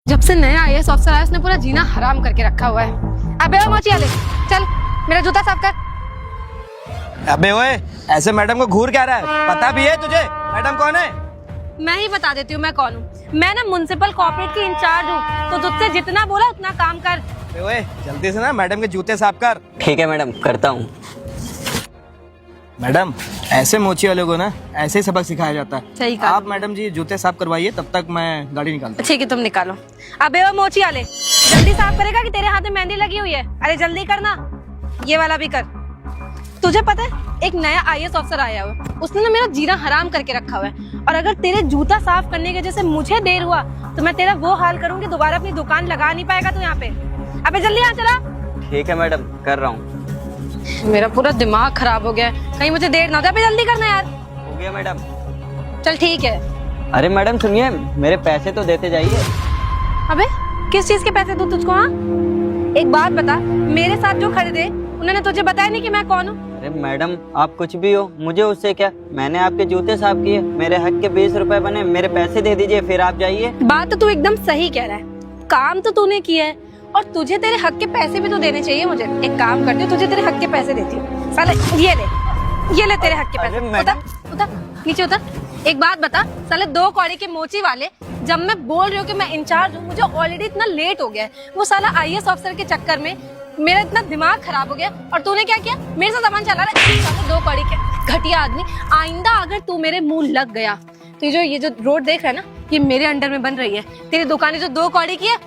जब से नया आईएएस ऑफिसर आया उसने पूरा जीना हराम करके रखा हुआ है। अबे ओ मोची वाले, चल मेरा जूता साफ कर। अबे ओए, ऐसे मैडम को घूर क्या रहा है? पता भी है तुझे मैडम कौन है? मैं ही बता देती हूँ मैं कौन हूँ। मैं ना म्युनिसिपल कॉर्पोरेट की इंचार्ज हूँ, तो तुझसे जितना बोला उतना काम कर। अबे ओए, जल्दी से ना मैडम के जूते साफ कर। ठीक है मैडम, करता हूँ। मैडम, ऐसे मोची वाले को ना ऐसे ही सबक सिखाया जाता है। सही कहा। आप मैडम जी जूते साफ करवाइए, तब तक मैं गाड़ी निकालता हूँ। ठीक है, तुम निकालो। अबे वो मोची वाले, जल्दी साफ करेगा कि तेरे हाथ में मेहंदी लगी हुई है? अरे जल्दी करना, ये वाला भी कर। तुझे पता है एक नया आईएएस ऑफिसर आया हुआ है, उसने ना मेरा जीना हराम करके रखा हुआ है। और अगर तेरे जूता साफ करने के वजह से मुझे देर हुआ तो मैं तेरा वो हाल करूंगी, दोबारा अपनी दुकान लगा नहीं पाएगा तू यहाँ पे। अबे जल्दी यहाँ चला। ठीक है मैडम, कर रहा हूँ। मेरा पूरा दिमाग खराब हो गया है, कहीं मुझे देर ना हो जाए। अबे जल्दी करना यार। हो गया मैडम। चल ठीक है। अरे मैडम सुनिए, मेरे पैसे तो देते जाइए। अबे किस चीज के पैसे दूं तुझको? हाँ, एक बात बता, मेरे साथ जो खरीदे उन्होंने तुझे बताया नहीं कि मैं कौन हूँ? अरे मैडम, आप कुछ भी हो, मुझे उससे क्या? मैंने आपके जूते साफ किए, मेरे हक के 20 रुपए बने, मेरे पैसे दे दीजिए, फिर आप जाइए। बात तो तू एकदम सही कह रहा है, काम तो तूने किया है और तुझे तेरे हक के पैसे भी तो देने चाहिए मुझे। एक काम करती हूँ, तुझे तेरे हक के पैसे देती हूँ। साले ये ले तेरे हक के पैसे। उतर उतर नीचे उतर। एक बात बता साले, 2 कौड़ी के मोची वाले, जब मैं बोल रही हूँ कि मैं इंचार्ज हूँ, मुझे ऑलरेडी इतना लेट हो गया है। वो साला आईएएस ऑफिसर के चक्कर में मेरा इतना दिमाग खराब हो गया और तूने क्या किया? मेरे से सामान चला रहा है। 2 कौड़ी के घटिया आदमी, आइंदा अगर तू मेरे मुंह लग गया तो ये जो रोड देख रहा है ना, ये मेरे अंडर में बन रही है। तेरी दुकानें जो 2 कौड़ी की है,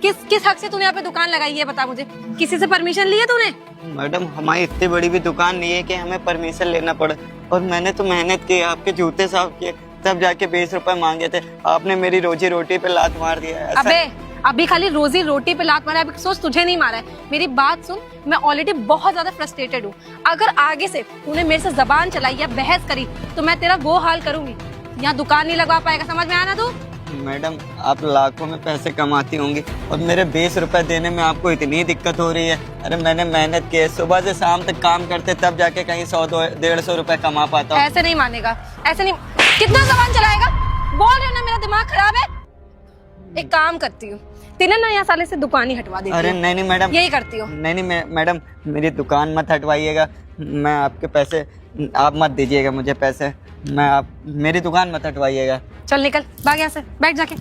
किस हक से तूने यहाँ पे दुकान लगाई है बता मुझे? किसी से परमिशन ली है तूने? मैडम, हमारी इतनी बड़ी भी दुकान नहीं है कि हमें परमिशन लेना पड़े। और मैंने तो मेहनत की, आपके जूते साफ किए, तब जाके 20 रुपए मांगे थे। आपने मेरी रोजी रोटी पे लात मार दिया है। अबे अभी खाली रोजी रोटी पे लात मारा है, सोच तुझे नहीं मारा है। मेरी बात सुन, मैं ऑलरेडी बहुत ज्यादा फ्रस्ट्रेटेड हूँ। अगर आगे से तूने मेरे से जबान चलाई या बहस करी तो मैं तेरा वो हाल करूंगी, यहाँ दुकान नहीं लगवा पाएगा। समझ में आया ना तू? मैडम, आप लाखों में पैसे कमाती होंगी और मेरे 20 रुपए देने में आपको इतनी दिक्कत हो रही है। अरे मैंने मेहनत की है, सुबह से शाम तक काम करते तब जाके कहीं 100-150 रुपए कमा पाता हूँ। ऐसे नहीं मानेगा, ऐसे नहीं। कितना जबान चलाएगा? बोल रहे हो ना मेरा दिमाग खराब है। एक काम करती हूँ, तेने ना यहाँ साले से दुकान ही हटवा देती अरे हूँ। नहीं मैडम, यही करती हूँ। नहीं मैडम, मेरी दुकान मत हटवाइएगा। मैं आपके पैसे, आप मत दीजिएगा मुझे पैसे। मेरी दुकान मत हटवाइएगा। चल निकल, भाग यहाँ से, बैठ जाके।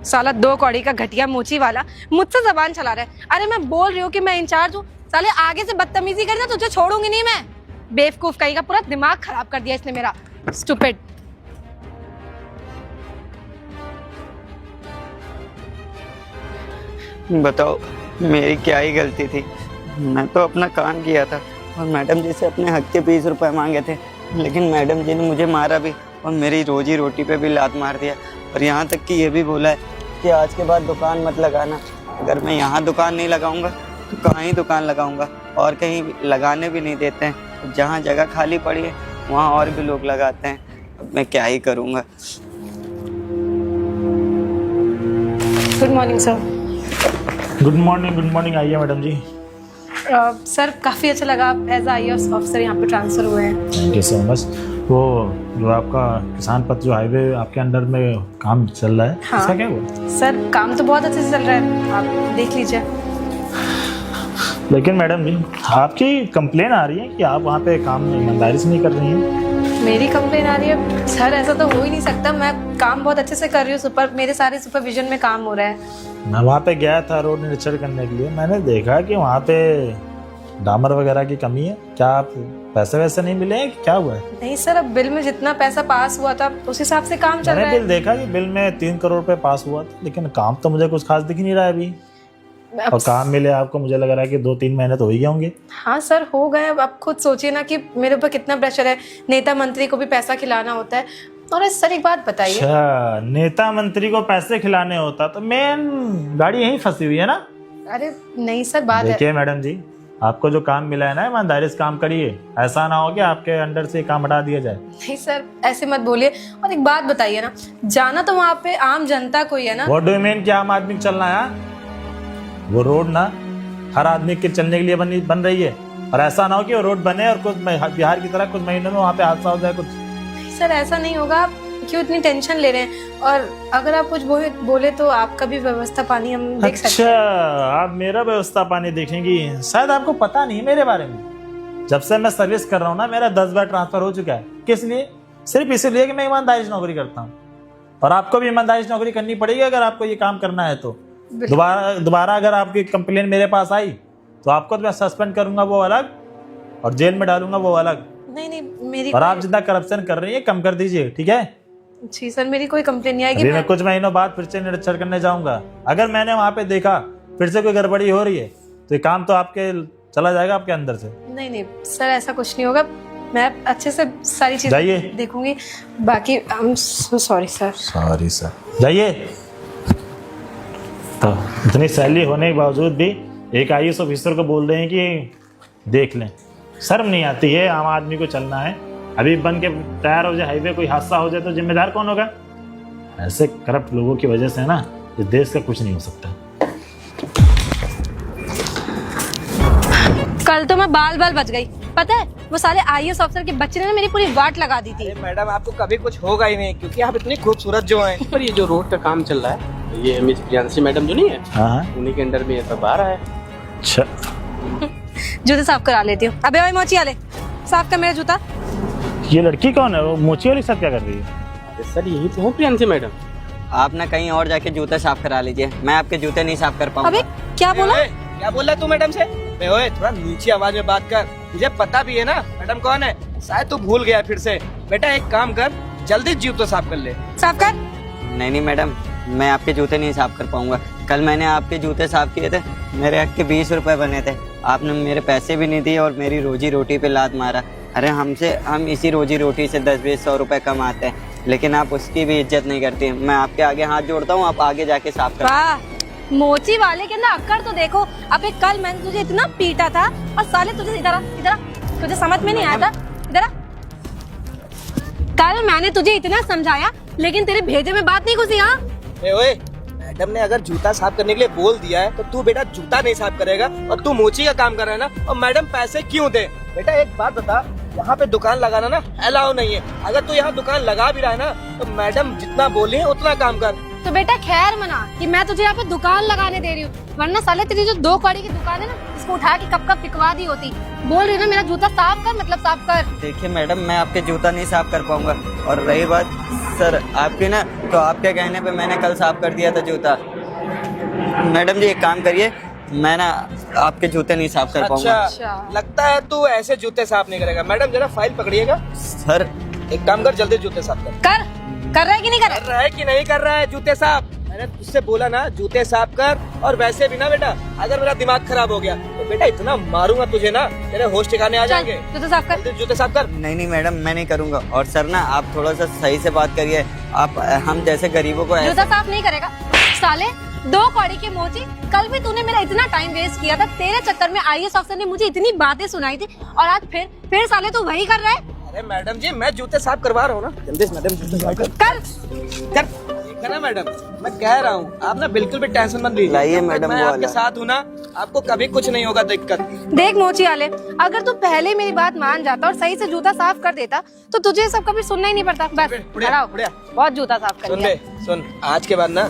साला 2 कौड़ी का घटिया मोची वाला मुझसे जबान चला रहा है। अरे मैं बोल रही हूँ कि मैं इंचार्ज हूँ, साले आगे से बदतमीजी करना तुझे छोड़ूंगी नहीं मैं। बेवकूफ कहीं का, पूरा दिमाग खराब कर दिया इसने मेरा। स्टूपिड। बताओ मेरी क्या ही गलती थी? मैं तो अपना काम किया था और मैडम जी से अपने हक के 20 रुपए मांगे थे, लेकिन मैडम जी ने मुझे मारा भी और मेरी रोजी रोटी पे भी लात मार दिया। और यहाँ तक कि ये भी बोला है कि आज के बाद दुकान मत लगाना। अगर मैं यहाँ दुकान नहीं लगाऊंगा तो कहाँ ही दुकान लगाऊंगा? और कहीं लगाने भी नहीं देते हैं। जहाँ जगह खाली पड़ी है वहाँ और भी लोग लगाते हैं। अब मैं क्या ही करूँगा? Good morning sir. Good morning. आइए मैडम जी। सर काफ़ी अच्छा लगा आप एज आईएएस ऑफिसर यहाँ पे ट्रांसफ़र हुए हैं। Thank you so much. वो जो आपका किसान पथ जो हाईवे आपके अंडर में काम चल रहा है, हाँ। इसका क्या हुआ? सर काम तो बहुत अच्छे से चल रहा है, आप देख लीजिए। लेकिन मैडम जी, आपकी कंप्लेन आ रही है कि आप वहाँ पे काम ईमानदारी से नहीं कर रही हैं। मेरी कंप्लेन आ रही है? सर ऐसा तो हो ही नहीं सकता, मैं काम बहुत अच्छे से कर रही हूँ। मेरे सारे सुपरविजन में काम हो रहा है। मैं वहाँ पे गया था रोड निरीक्षण करने के लिए, मैंने देखा कि वहाँ पे डामर वगैरह की कमी है। क्या आप पैसे वैसे नहीं मिले हैं? क्या हुआ है? नहीं सर, अब बिल में जितना पैसा पास हुआ था उस हिसाब से काम चल रहा मैंने है। बिल देखा कि बिल में 3 करोड़ रुपए पास हुआ था, लेकिन काम तो मुझे कुछ खास दिख नहीं रहा है अभी। और काम मिले आपको, मुझे लग रहा है कि 2-3 महीने तो हो ही गए होंगे। हाँ सर, हो गए। अब आप खुद सोचिए ना कि मेरे ऊपर कितना प्रेशर है। नेता मंत्री को भी पैसा खिलाना होता है। और सर एक बात बताइए। अच्छा, नेता मंत्री को पैसे खिलाने होता तो मेन गाड़ी यहीं फंसी हुई है ना? अरे नहीं सर, बात है। देखिए मैडम जी, आपको जो काम मिला है ना, ईमानदारी से काम करिए। ऐसा ना हो कि आपके अंडर से काम हटा दिया जाए। नहीं सर, ऐसे मत बोलिए। और एक बात बताइए ना, जाना तो वहाँ पे आम जनता को ही है ना। वो डू यू मीन कि आम आदमी को चलना है? वो रोड ना हर आदमी के चलने के लिए बन रही है। और ऐसा ना हो कि वो रोड बने और कुछ बिहार की तरह कुछ महीनों में वहाँ पे हादसा हो जाए कुछ। सर ऐसा नहीं होगा, क्यों इतनी टेंशन ले रहे हैं? और अगर आप कुछ बोले तो आपका भी व्यवस्था पानी हम देख सकते अच्छा, हैं। आप मेरा व्यवस्था पानी देखेंगी? शायद आपको पता नहीं है मेरे बारे में। जब से मैं सर्विस कर रहा हूँ ना, मेरा 10 बार ट्रांसफर हो चुका है। किस लिए? सिर्फ इसलिए कि मैं ईमानदारी से नौकरी करता हूँ। और आपको भी ईमानदारी से नौकरी करनी पड़ेगी अगर आपको ये काम करना है तो। दोबारा अगर आपकी कंप्लेन मेरे पास आई तो आपको तो मैं सस्पेंड करूंगा वो अलग, और जेल में डालूंगा वो अलग। नहीं मेरी और आप जितना करप्शन कर रही है कम कर दीजिए, ठीक है? जी सर, मेरी कोई कंप्लेन नहीं आएगी। मैं कुछ महीनों बाद फिर से निरीक्षण करने जाऊंगा। अगर मैंने वहां पे देखा फिर से कोई गड़बड़ी हो रही है तो ये काम तो आपके चला जाएगा आपके अंदर से। नहीं सर, ऐसा कुछ नहीं होगा। मैं अच्छे से सारी जाइए। चीजें देखूंगी। बाकी I am so sorry sir. Sorry sir, जाइए। तो इतनी सैलरी होने के बावजूद भी एक IAS ऑफिसर को बोल रहे हैं कि देख लें। शर्म नहीं आती है? आम आदमी को चलना है, अभी बन के तैयार हो जाए, हाईवे कोई हादसा हो जाए तो जिम्मेदार कौन होगा? ऐसे करप्ट लोगों की वजह से ना इस देश का कुछ नहीं हो सकता। कल तो मैं बाल बच गई। पता है, वो साले IAS ऑफिसर के बच्चे ने ना मेरी पूरी वाट लगा दी थी। मैडम आपको कभी कुछ होगा ही नहीं, क्योंकि आप इतनी खूबसूरत जो हैं। पर ये जो रोड का काम चल रहा है, ये मिस प्रियांशी मैडम जो नहीं है, हाँ, उन्हीं के अंडर में ये सब आ रहा है। अच्छा, जूते साफ करा लेती हूँ। अबे ओए मोची वाले, साफ कर मेरा जूता। ये लड़की कौन है? वो मोची वाली के साथ क्या कर रही है? अरे सर, यही तो है प्रियांशी मैडम। आप ना कहीं और जाके जूते साफ करा लीजिए, मैं आपके जूते नहीं साफ कर पाऊंगा। अबे क्या बोला? क्या बोला तू मैडम से? ओए थोड़ा नीची आवाज में बात कर, मुझे पता भी है ना मैडम कौन है। शायद तू भूल गया फिर से। बेटा एक काम कर, जल्दी जूते साफ कर ले। साफ कर। नहीं मैडम, मैं आपके जूते नहीं साफ कर पाऊंगा। कल मैंने आपके जूते साफ किए थे, मेरे हक के 20 रुपए बने थे। आपने मेरे पैसे भी नहीं दिए और मेरी रोजी रोटी पे लात मारा। अरे हम इसी रोजी रोटी से 10-20-100 रुपए कमाते हैं, लेकिन आप उसकी भी इज्जत नहीं करती। मैं आपके आगे हाथ जोड़ता हूँ, आप आगे जाके साफ कर। वाह, मोची वाले के अंदर अक्कड़ तो देखो। अबे कल मैंने तुझे इतना पीटा था और साले तुझे इधर तुझे समझ में नहीं आया था। इधर कल मैंने तुझे इतना समझाया, लेकिन तेरे भेजे में बात नहीं घुसी। हाँ ओए, मैडम ने अगर जूता साफ करने के लिए बोल दिया है तो तू बेटा जूता नहीं साफ करेगा, और तू मोची का काम कर रहा है ना। और मैडम पैसे क्यों दे? बेटा एक बात बता, यहाँ पे दुकान लगाना ना अलाउ नहीं है। अगर तू यहाँ दुकान लगा भी रहा है ना, तो मैडम जितना बोली है उतना काम कर। तो बेटा खैर मना कि मैं तुझे यहाँ पे दुकान लगाने दे रही हूँ, वरना साले तेरी जो 2 कौड़ी की दुकान है ना, इसको उठा के कब फिकवा दी होती। बोल रही ना मेरा जूता साफ कर, मतलब साफ कर। देखिए मैडम, मैं आपके जूता नहीं साफ कर पाऊंगा। और रही बात सर आपकी ना, तो आपके कहने पे मैंने कल साफ कर दिया था जूता। मैडम जी एक काम करिए, मैं ना आपके जूते नहीं साफ कर पाऊंगा। अच्छा। लगता है तू ऐसे जूते साफ नहीं करेगा। मैडम जरा फाइल पकड़िएगा। सर एक काम कर, जल्दी जूते साफ कर रहा है कि नहीं कर कर रहा है कि नहीं कर रहा है जूते साफ? मैंने तुझसे बोला ना जूते साफ कर। और वैसे भी ना बेटा, अगर मेरा दिमाग खराब हो गया तो बेटा इतना मारूंगा तुझे ना, तेरे होश ठिकाने आ जाएंगे। जूते साफ कर। जल्दी जूते साफ कर। नहीं मैडम, मैं नहीं करूंगा। और सर ना आप थोड़ा सा सही से बात करिए। आप हम जैसे गरीबों को जूता साफ नहीं करेगा साले 2 कौड़ी के मोची। कल भी तूने मेरा इतना टाइम वेस्ट किया था, तेरे चक्कर में IAS ऑफिसर ने मुझे इतनी बातें सुनाई थी, और आज फिर साले तू वही कर रहा है। अरे मैडम जी, मैं जूते साफ करवा रहा हूँ ना। जल्दी से मैडम जूते साफ कर। ठीक है ना मैडम, मैं कह रहा हूँ आप ना बिल्कुल भी टेंशन मत लीजिए। लाइए मैडम मैं वो आपके वाला। साथ हूँ ना, आपको कभी कुछ नहीं होगा दिक्कत। देख मोची वाले, अगर तू पहले मेरी बात मान जाता और सही से जूता साफ कर देता तो तुझे सब कभी सुनना ही नहीं पड़ता। बस बढ़िया, खड़ा हो। बढ़िया। बहुत जूता साफ कर सुन लिया। ले, सुन, आज के बाद ना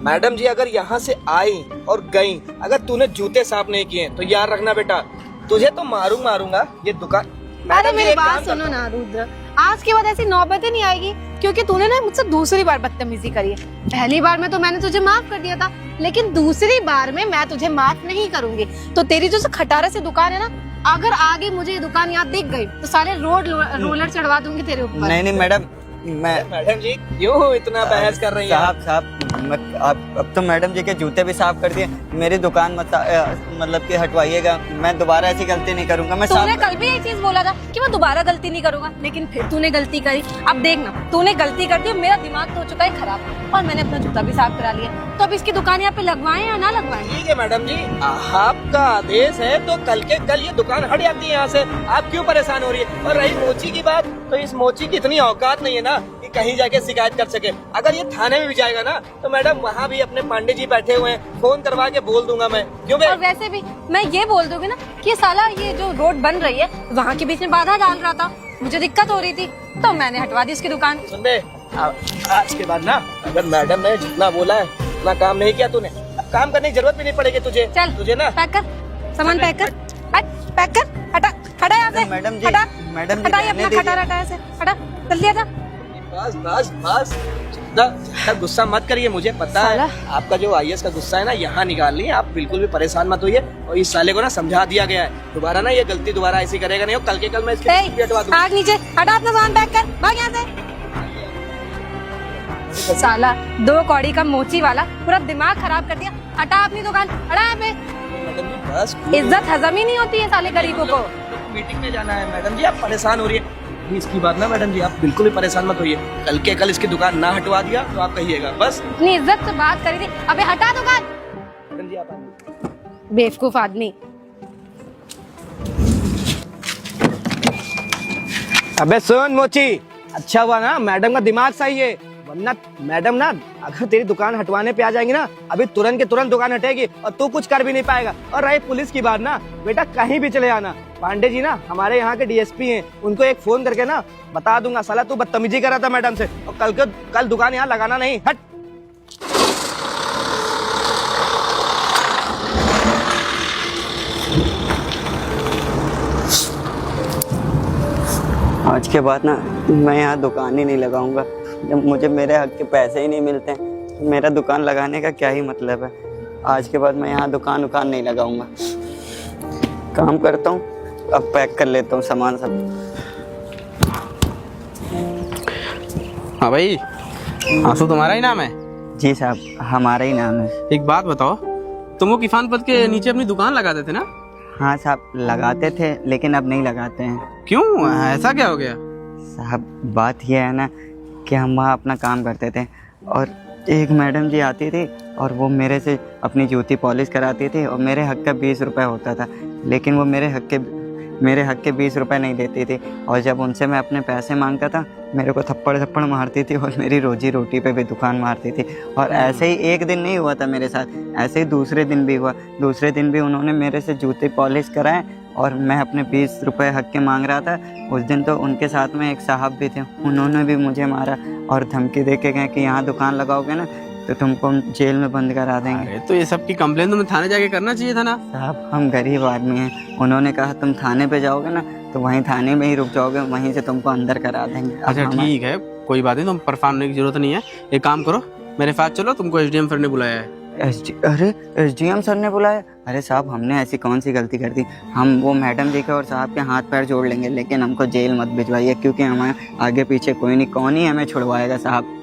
मैडम जी अगर यहाँ से आई और गई, अगर तूने जूते साफ नहीं किए तो याद रखना बेटा, तुझे तो मारूंगा। ये दुकान। अरे मैडम जी, मेरी एक बात काम सुनो करता ना रुद्र, आज के बाद ऐसी नौबत ही नहीं आएगी, क्योंकि तूने ना मुझसे दूसरी बार बदतमीजी करी है। पहली बार में तो मैंने तुझे माफ कर दिया था, लेकिन दूसरी बार में मैं तुझे माफ नहीं करूंगी। तो तेरी जो खटारा से दुकान है ना, अगर आगे मुझे ये दुकान यहाँ दिख गई तो सारे रोलर चढ़वा दूंगी तेरे ऊपर। नहीं मैडम, मैडम जी क्यों इतना बहस कर रही हैं? साहब अब तो मैडम जी के जूते भी साफ कर दिए। मेरी दुकान मतलब कि हटवाइएगा, मैं दोबारा ऐसी गलती नहीं करूंगा। मैं तूने साफ कल भी यही चीज बोला था कि मैं दोबारा गलती नहीं करूंगा, लेकिन फिर तूने गलती करी। अब देखना, तूने गलती कर दी, मेरा दिमाग तो हो चुका है खराब, और मैंने अपना जूता भी साफ करा लिया। तो अब इसकी दुकान यहाँ पे लगवाएं या ना लगवाएं? ठीक है मैडम जी, आपका आदेश है तो कल के कल ये दुकान हट जाती है यहाँ से। आप क्यों परेशान हो रही है? और रही मोची की बात, तो इस मोची की इतनी औकात नहीं है ना कि कहीं जाके शिकायत कर सके। अगर ये थाने में भी जाएगा ना, तो मैडम वहाँ भी अपने पांडे जी बैठे हुए हैं, फोन करवा के बोल दूंगा मैं। क्यों बे? और वैसे भी मैं ये बोल दूंगी ना कि साला ये जो रोड बन रही है वहाँ के बीच में बाधा डाल रहा था, मुझे दिक्कत हो रही थी, तो मैंने हटवा दी इसकी दुकान। सुन बे, आज के बाद ना अगर मैडम ने जितना बोला है उतना काम नहीं किया तूने, अब काम करने की जरूरत भी नहीं पड़ेगी तुझे। चल तुझे ना पैक कर, सामान पैक कर, पैक कर, हटा हटा यहाँ से, मैडम जी, हटा, मैडम जी, हटा ये रहने अपना दीजिए। खटारा हटा यहाँ से, हटा जल्दी हटा। बस बस बस, ज्यादा गुस्सा मत करिए, मुझे पता है साला। आपका जो आईएएस का गुस्सा है ना यहाँ निकालनी है। आप बिल्कुल भी परेशान मत होइए, और इस साले को ना समझा दिया गया है, दोबारा ना ये गलती दोबारा ऐसी करेगा नहीं, और कल के कल मैं इसके ए, भी हटवा दूंगा। आग नीचे हटा, अपना सामान पैक कर, भाग यहाँ से। साला 2 कौड़ी का मोची वाला पूरा दिमाग खराब कर दिया। हटा अपनी दुकान, हटा यहाँ पे। मैडम जी बस, इज्जत हजम ही नहीं होती है साले गरीबों को। मीटिंग में जाना है। मैडम जी आप परेशान हो रही है इसकी बात ना, मैडम जी आप बिल्कुल भी परेशान मत होइए, कल के कल इसकी दुकान ना हटवा दिया तो आप कहिएगा बस। इतनी इज्जत से बात करी थी, अबे हटा दुकान। मैडम जी आप आइए। बेवकूफ आदमी। अबे सुन मोची, अच्छा हुआ ना मैडम का दिमाग सही है, वरना मैडम ना अगर तेरी दुकान हटवाने पे आ जाएंगी ना, अभी तुरंत के तुरंत दुकान हटेगी और तू कुछ कर भी नहीं पाएगा। और रही पुलिस की बात ना, बेटा कहीं भी चले आना, पांडे जी ना हमारे यहाँ के डीएसपी हैं, उनको एक फोन करके ना बता दूंगा साला तू बदतमीजी कर रहा था मैडम से, और कल दुकान यहाँ लगाना नहीं। हट। आज के बाद ना मैं यहाँ दुकान ही नहीं लगाऊंगा। जब मुझे मेरे हक के पैसे ही नहीं मिलते हैं तो मेरा दुकान लगाने का क्या ही मतलब है। आज के बाद मैं यहाँ दुकान नहीं लगाऊंगा। काम करता हूँ, अब पैक कर लेता हूँ सामान सब। हाँ भाई, आंसू तुम्हारा ही नाम है? जी साहब, हमारा ही नाम है। एक बात बताओ, तुम वो किफान पद के नीचे अपनी दुकान लगाते थे ना? हाँ साहब, लगाते थे लेकिन अब नहीं लगाते हैं। क्यों, ऐसा क्या हो गया? साहब बात यह है ना कि हम वहाँ अपना काम करते थे और एक मैडम जी आती थी और वो मेरे से अपनी जूती पॉलिश कराती थी और मेरे हक का 20 रुपये होता था, लेकिन वो मेरे हक के 20 रुपये नहीं देती थी। और जब उनसे मैं अपने पैसे मांगता था मेरे को थप्पड़ मारती थी और मेरी रोजी रोटी पे भी दुकान मारती थी। और ऐसे ही एक दिन नहीं हुआ था मेरे साथ, ऐसे ही दूसरे दिन भी हुआ। दूसरे दिन भी उन्होंने मेरे से जूते पॉलिश कराए और मैं अपने 20 रुपये हक के मांग रहा था। उस दिन तो उनके साथ में एक साहब भी थे, उन्होंने भी मुझे मारा और धमकी दे के गए कि यहाँ दुकान लगाओगे ना तो तुमको जेल में बंद करा देंगे। अरे तो ये सब की कंप्लेन तुम्हें थाने जाके करना चाहिए था ना? साहब हम गरीब आदमी हैं, उन्होंने कहा तुम थाने पे जाओगे ना तो वहीं थाने में ही रुक जाओगे, वहीं से तुमको अंदर करा देंगे। अब अच्छा ठीक है, कोई बात नहीं, तुम परेशान होने की जरूरत नहीं है। एक काम करो, मेरे साथ चलो, तुमको एसडीएम सर ने बुलाया है। अरे एसडीएम सर ने बुलाया? अरे साहब हमने ऐसी कौन सी गलती कर दी? हम वो मैडम जी के और साहब के हाथ पैर जोड़ लेंगे, लेकिन हमको जेल मत भिजवाइए, क्योंकि हमारे आगे पीछे कोई नहीं, कौन ही हमें छुड़वाएगा साहब।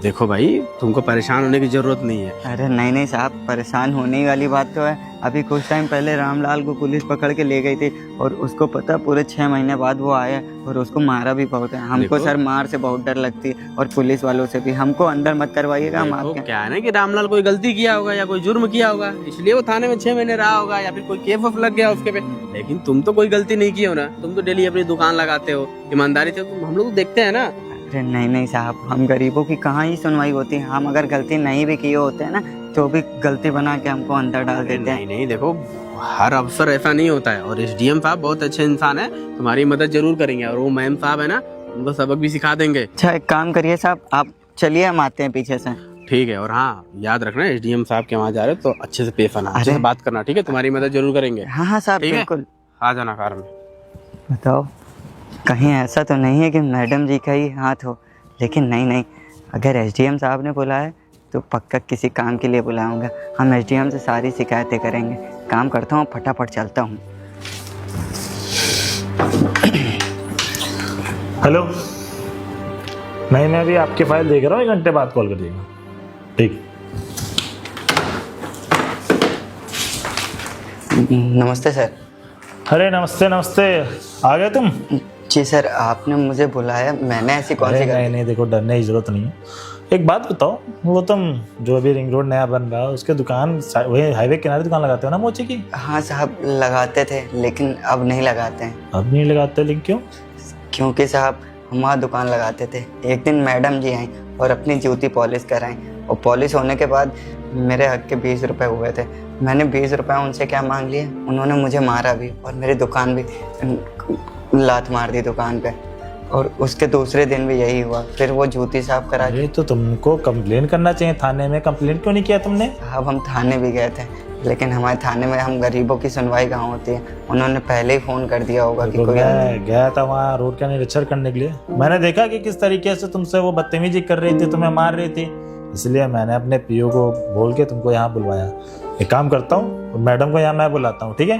देखो भाई, तुमको परेशान होने की जरूरत नहीं है। अरे नहीं साहब, परेशान होने वाली बात तो है। अभी कुछ टाइम पहले रामलाल को पुलिस पकड़ के ले गई थी और उसको पता पूरे 6 महीने बाद वो आया और उसको मारा भी बहुत है। हमको सर मार से बहुत डर लगती है और पुलिस वालों से भी। हमको अंदर मत करवाइएगा, हम आपके। क्या है ना कि रामलाल कोई गलती किया होगा या कोई जुर्म किया होगा, इसलिए वो थाने में 6 महीने रहा होगा, या फिर कोई केस वफ लग गया उसके पे। लेकिन तुम तो कोई गलती नहीं की हो ना, तुम तो डेली अपनी दुकान लगाते हो ईमानदारी से, हम लोग तो देखते हैं ना। अरे नहीं साहब, हम गरीबों की कहाँ ही सुनवाई होती है। हम अगर गलती नहीं भी किए होते हैं ना तो भी गलती बना के हमको अंदर डाल देते हैं। नहीं देखो, हर अफसर ऐसा नहीं होता है, और एसडीएम साहब बहुत अच्छे इंसान है, तुम्हारी मदद जरूर करेंगे। और वो मैम साहब है ना, उनको सबक भी सिखा देंगे। अच्छा एक काम करिए साहब, आप चलिए, हम आते हैं पीछे से। ठीक है, और हाँ याद रखना, एसडीएम साहब के वहाँ जा रहे हो तो अच्छे से पेश आना, अच्छे से बात करना, ठीक है? तुम्हारी मदद जरूर करेंगे। हाँ साहब बिल्कुल, आ जाना कार में। बताओ कहीं ऐसा तो नहीं है कि मैडम जी का ही हाथ हो? लेकिन नहीं, अगर एसडीएम साहब ने बुलाया तो पक्का किसी काम के लिए बुलाऊंगा। हम एसडीएम से सारी शिकायतें करेंगे। काम करता हूँ, फटाफट चलता हूँ। हेलो, मैं अभी आपकी फाइल देख रहा हूँ, 1 घंटे बाद कॉल करिएगा। ठीक। नमस्ते सर। अरे नमस्ते, आ गए तुम? जी सर, आपने मुझे बुलाया, मैंने ऐसी कौन सी नहीं देखो, डरने की जरूरत नहीं है। एक बात बताओ, वो तुम जो अभी रिंग रोड नया बन रहा है उसके दुकान, वही हाईवे किनारे दुकान लगाते हो ना मोची की? हाँ साहब लगाते थे, लेकिन अब नहीं लगाते हैं। अब नहीं लगाते, लेकिन क्यों? क्योंकि साहब हम वहाँ दुकान लगाते थे, एक दिन मैडम जी आई और अपनी जूती पॉलिश कराई, और पॉलिश होने के बाद मेरे हक के 20 रुपये हुए थे। मैंने 20 रुपये उनसे क्या मांग लिए, उन्होंने मुझे मारा भी और मेरी दुकान भी लात मार दी दुकान पे। और उसके दूसरे दिन भी यही हुआ, फिर वो जूती साफ करा के। अरे तो तुमको कंप्लेन करना चाहिए थाने में, कंप्लेन क्यों नहीं किया तुमने? साहब हम थाने भी गए थे, लेकिन हमारे थाने में हम गरीबों की सुनवाई कहाँ होती है, उन्होंने पहले ही फोन कर दिया होगा कि तो कोई मैं गया था वहाँ रोड का निरीक्षण करने के लिए, मैंने देखा कि किस तरीके से तुमसे वो बदतमीजी कर रही थी, तुम्हें मार रही थी, इसलिए मैंने अपने पीओ को बोल के तुमको यहाँ बुलवाया। एक काम करता हूँ, मैडम को यहाँ मैं बुलाता हूँ, ठीक है?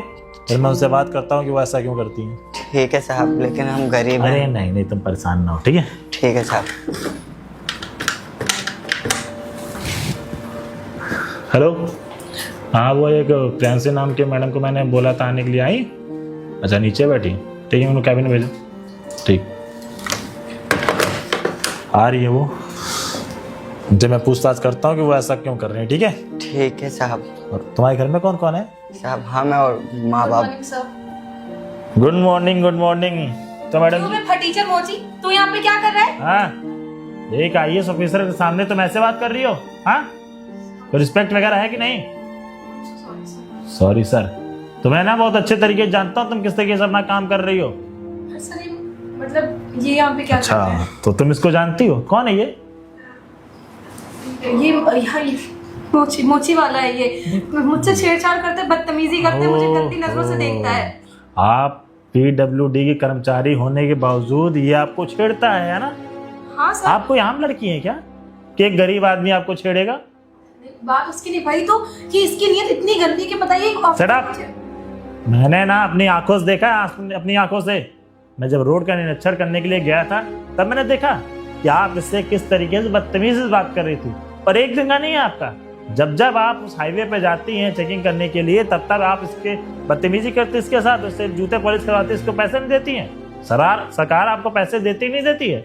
फिर मैं उनसे बात करता हूँ कि वो ऐसा क्यों करती हैं। ठीक है साहब, लेकिन हम गरीब अरे हैं। नहीं नहीं, तुम परेशान ना हो, ठीक है? ठीक है साहब। हेलो, हाँ वो एक प्रियांशी नाम के मैडम को मैंने बोला था आने के लिए, आई? अच्छा नीचे बैठी, ठीक है, उन्होंने कैबिन भेजो। ठीक, आ रही है वो, जब मैं पूछताछ करता हूँ कि वो ऐसा क्यों कर रहे हैं, ठीक है? ठीक है साहब। और तुम्हारे घर में कौन कौन है? साहब हम और माँ बाप। Good morning, good morning. तो मैडम जी, फटीचर मोची, तू यहाँ पे क्या कर रहा है? हाँ एक IAS ऑफिसर के सामने तुम ऐसे बात कर रही हो? हाँ, तो रिस्पेक्ट वगैरह है कि नहीं? सॉरी सर, तुम्हें ना बहुत अच्छे तरीके से जानता हूँ तुम किस तरीके से अपना काम कर रही हो। सर ये मतलब ये यहाँ पे क्या कर रहे अच्छा, तो तुम इसको जानती हो? कौन है ये? हैं? ये मोची मोची वाला है ये, मुझसे छेड़छाड़ करते, बदतमीजी करते, मुझे गंदी नजरों से देखता है। आप PWD की कर्मचारी होने के बावजूद ये आपको छेड़ता है ना? हाँ सर। आपको यहाँ लड़की है क्या कि एक गरीब आदमी आपको छेड़ेगा? बात उसकी नहीं भाई, तो कि इसकी नीयत इतनी गंदी कि बताइए। Shut up! मैंने ना अपनी आंखों से देखा, अपनी आंखों से मैं जब रोड का निरीक्षण करने के लिए गया था तब मैंने देखा कि आप इससे किस तरीके से बदतमीजी से बात कर रही थी। और एक जगह नहीं है आपका, जब जब आप उस हाईवे पे जाती हैं चेकिंग करने के लिए तब तब आप इसके बदतमीजी करते, इसके साथ उससे जूते पॉलिश करवाते, इसको पैसे नहीं देती हैं? सरकार आपको पैसे देती नहीं देती है?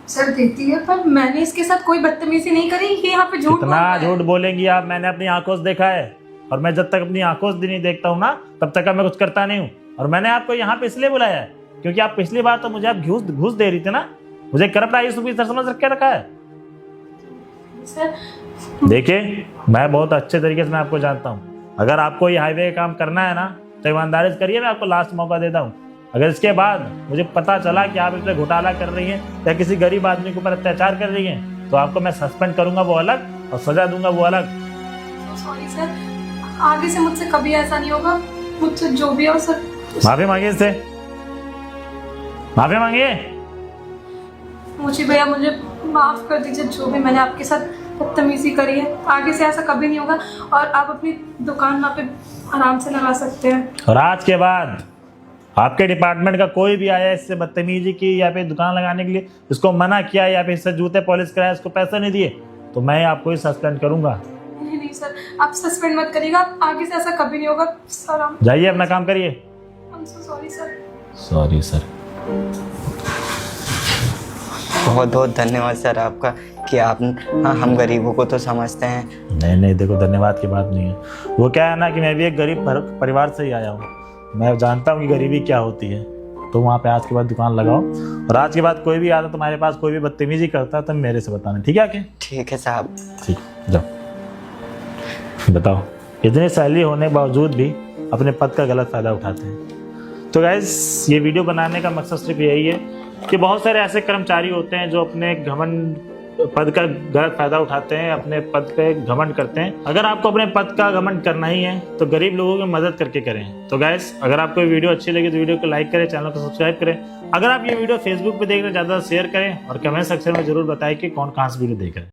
सर देती है, पर मैंने इसके साथ कोई बदतमीजी नहीं करी। ये यहाँ पे झूठ बोल रहा कितना है। झूठ बोलेंगी आप? मैंने अपनी आंखों से देखा है, और मैं जब तक अपनी आंखों से नहीं देखता हूँ ना तब तक मैं कुछ करता नहीं हूँ। और मैंने आपको यहाँ पे इसलिए बुलाया है क्योंकि आप पिछली बार तो मुझे आप घूस दे रही थी ना, मुझे करप्ट IAS ऑफिसर समझ के रखा है। सर देखिए मैं बहुत अच्छे तरीके से मैं आपको जानता हूँ, अगर आपको ये हाईवे का काम करना है ना तो ईमानदारी से करिए, मैं आपको लास्ट मौका देता हूँ। अगर इसके बाद मुझे पता चला कि आप इसमें घोटाला कर रही हैं या किसी गरीब आदमी के ऊपर अत्याचार कर रही हैं तो आपको मैं सस्पेंड करूंगा वो अलग, और सजा दूंगा वो अलग। सॉरी सर, आगे से मुझसे कभी ऐसा नहीं होगा, मुझसे जो भी हो सर। माफी मांगिए इससे, माफी मांगिए। मुझे भैया मुझे माफ कर दीजिए, जो भी मैंने आपके साथ बदतमीजी करी है, आगे से ऐसा कभी नहीं होगा, और आप अपनी दुकान वहाँ पे आराम से लगा सकते हैं। और आज के बाद आपके डिपार्टमेंट का कोई भी आया इससे बदतमीजी की या फिर दुकान लगाने के लिए, इसको मना किया या फिर इससे जूते पॉलिश कराया, इसको पैसे नहीं दिए, तो मैं आपको ही सस्पेंड करूंगा। नहीं नहीं सर, आप सस्पेंड मत करिएगा, आगे से ऐसा कभी नहीं होगा सर। हम जाइए अपना काम करिए। Sorry sir. Sorry sir. बहुत बहुत धन्यवाद सर आपका कि आप हम गरीबों को तो समझते हैं। नहीं नहीं, देखो धन्यवाद की बात नहीं है, वो क्या है ना कि मैं भी एक गरीब परिवार से ही आया हूँ, मैं जानता हूँ कि गरीबी क्या होती है। तो वहाँ पे आज के बाद दुकान लगाओ, और आज के बाद कोई भी आता तुम्हारे पास कोई भी बदतमीजी करता है तो मेरे से बताना, ठीक है? आके ठीक है साहब। ठीक, जाओ। बताओ, इतनी सैलरी होने के बावजूद भी अपने पद का गलत फ़ायदा उठाते हैं। तो गाइस ये वीडियो बनाने का मकसद सिर्फ यही है कि बहुत सारे ऐसे कर्मचारी होते हैं जो अपने घमंड पद का गलत फायदा उठाते हैं, अपने पद पे घमंड करते हैं। अगर आपको अपने पद का घमंड करना ही है तो गरीब लोगों की मदद करके करें। तो गाइस अगर आपको ये वीडियो अच्छी लगी तो वीडियो को लाइक करें, चैनल को सब्सक्राइब करें। अगर आप ये वीडियो फेसबुक पे देख रहे हैं ज़्यादा शेयर करें, और कमेंट सेक्शन में जरूर बताएं कि कौन कहाँ से वीडियो देख रहे हैं।